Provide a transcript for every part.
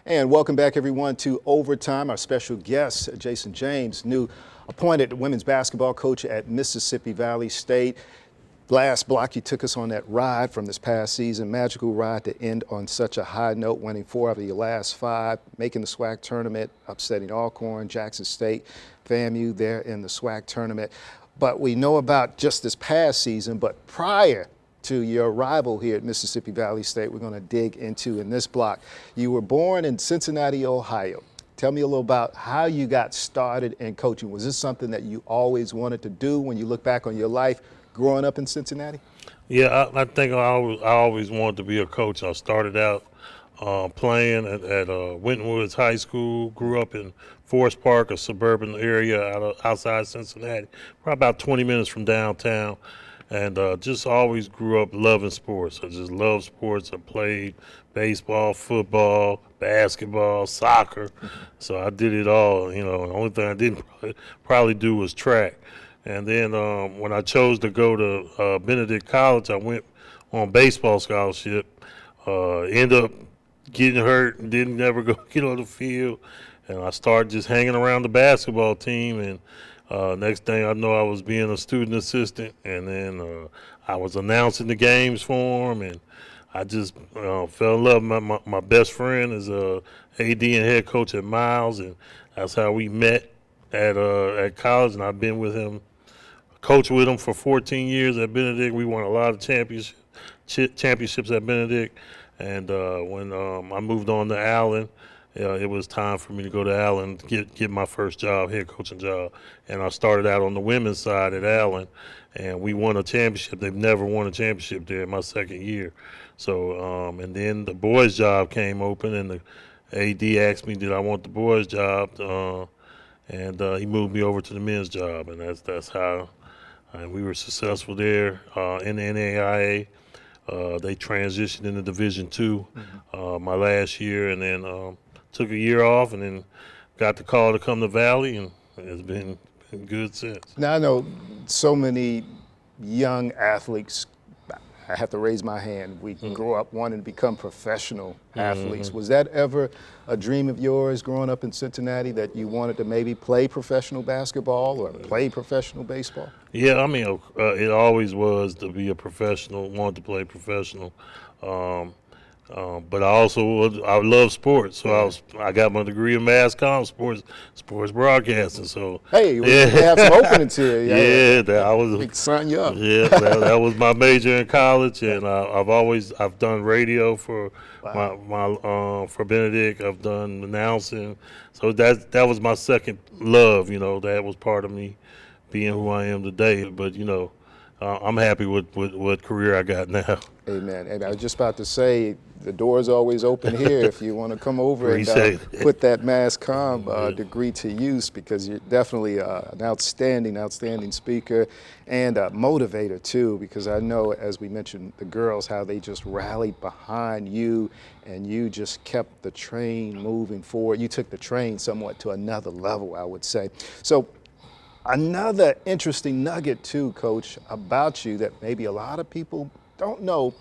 And welcome back, everyone, to Overtime. Our special guest, Jason James, new appointed women's basketball coach at Mississippi Valley State. Last block, you took us on that ride from this past season, magical ride to end on such a high note, winning 4 out of your last 5, making the SWAC tournament, upsetting Alcorn, Jackson State, FAMU there in the SWAC tournament. But we know about just this past season, but prior to your arrival here at Mississippi Valley State, we're going to dig into in this block. You were born in Cincinnati, Ohio. Tell me a little about how you got started in coaching. Was this something that you always wanted to do when you look back on your life growing up in Cincinnati? Yeah, I think I always wanted to be a coach. I started out playing at Winton Woods High School, grew up in Forest Park, a suburban area outside Cincinnati, probably about 20 minutes from downtown. And just always grew up loving sports. I just love sports. I played baseball, football, basketball, soccer. So I did it all. You know, the only thing I didn't probably do was track. And then when I chose to go to Benedict College, I went on baseball scholarship. Ended up getting hurt and didn't ever go get on the field. And I started just hanging around the basketball team. And next thing I know, I was being a student assistant, and then I was announcing the games for them, and I just fell in love. My best friend is a AD and head coach at Miles, and that's how we met at college, and I've been with him, coached with him for 14 years at Benedict. We won a lot of championships at Benedict, and when I moved on to Allen, it was time for me to go to Allen, get my first job, head coaching job. And I started out on the women's side at Allen, and we won a championship. They've never won a championship there in my second year. So, and then the boys' job came open, and the AD asked me, did I want the boys' job? And he moved me over to the men's job, and that's how we were successful there in the NAIA. They transitioned into Division II my last year, and then took a year off, and then got the call to come to Valley, and it's been good since. Now, I know so many young athletes, I have to raise my hand, we grow up wanting to become professional athletes. Was that ever a dream of yours growing up in Cincinnati, that you wanted to maybe play professional basketball or play professional baseball? Yeah, I mean, it always was to be a professional, wanted to play professional. But I love sports, so I got my degree in mass comm, sports broadcasting. So hey, we have some openings here. I was big sign you up. Yeah, that was my major in college, and I've done radio for for Benedict. I've done announcing, so that was my second love. You know, that was part of me being who I am today. But you know, I'm happy with what career I got now. Amen. And I was just about to say, the door's always open here if you want to come over and put that mass comm degree to use, because you're definitely an outstanding speaker and a motivator too, because I know, as we mentioned, the girls, how they just rallied behind you and you just kept the train moving forward. You took the train somewhat to another level, I would say. So another interesting nugget too, Coach, about you that maybe a lot of people don't know.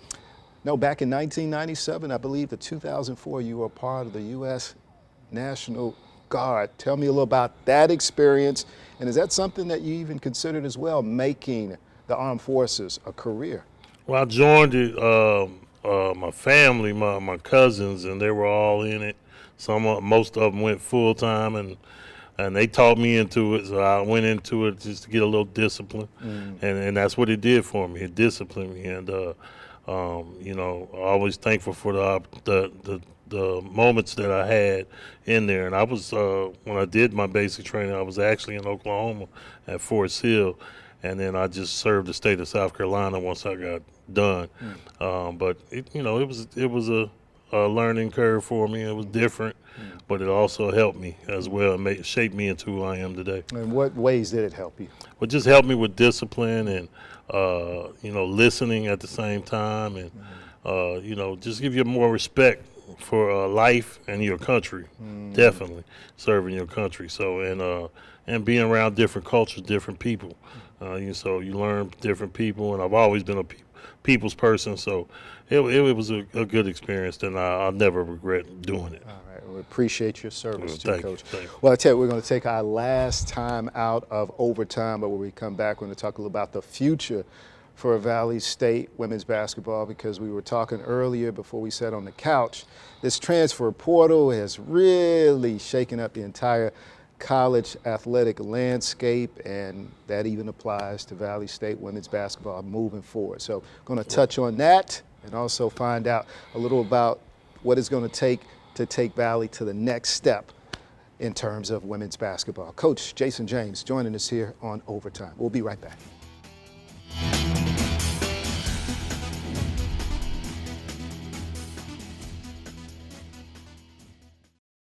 No, back in 1997, I believe, the 2004, you were a part of the U.S. National Guard. Tell me a little about that experience, and is that something that you even considered as well, making the armed forces a career? Well, I joined it, my family, my cousins, and they were all in it. Most of them went full time, and they taught me into it, so I went into it just to get a little discipline, and that's what it did for me. It disciplined me, and you know, always thankful for the moments that I had in there. And I was when I did my basic training, I was actually in Oklahoma at Fort Sill, and then I just served the state of South Carolina once I got done. But it was a learning curve for me. It was different, but it also helped me as well and shaped me into who I am today. In what ways did it help you? Well, just helped me with discipline and listening at the same time, and just give you more respect for life and your country. Definitely serving your country. So and being around different cultures, different people. So you learn different people, and I've always been people's person. So it was a good experience, and I'll never regret doing it. All right. We appreciate your service too, Thank Coach. you. Thank you. Well, I tell you, we're going to take our last time out of overtime, but when we come back, we're going to talk a little about the future for Valley State women's basketball, because we were talking earlier before we sat on the couch. This transfer portal has really shaken up the entire college athletic landscape, and that even applies to Valley State women's basketball moving forward. So going to touch on that and also find out a little about what it's going to take Valley to the next step in terms of women's basketball. Coach Jason James joining us here on Overtime. We'll be right back.